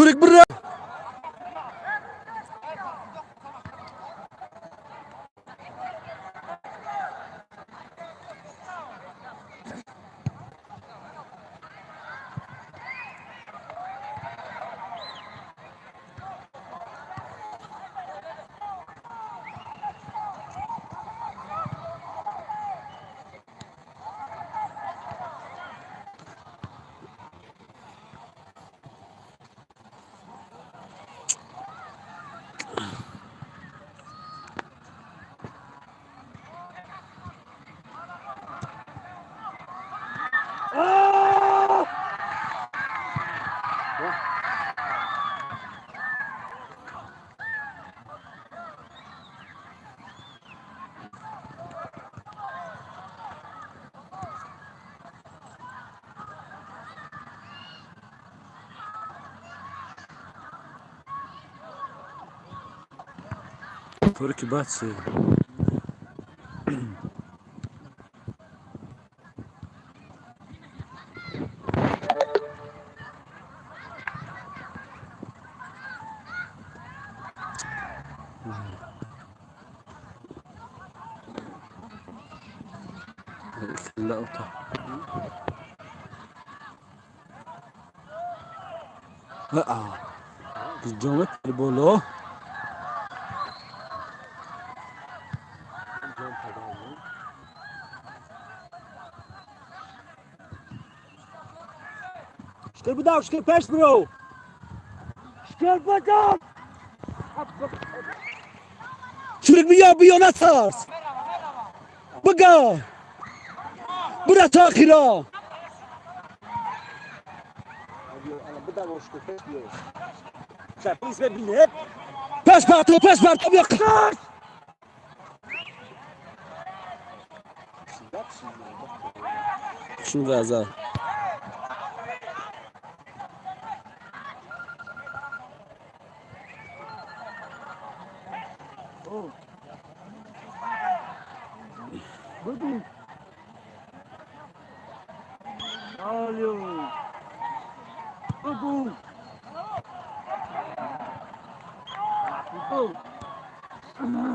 شورك برا. تركي باتسي. لا أوطى. لا الجومت البولو شكل بداو شكل باش برو شكل بداو شكل بيا نصاص بقى برا تاخيرا انا بداو شكل باش برو شاف بيس بالنهب باش بارتو بيا قاش شنو غازا بدو الو بدو بدو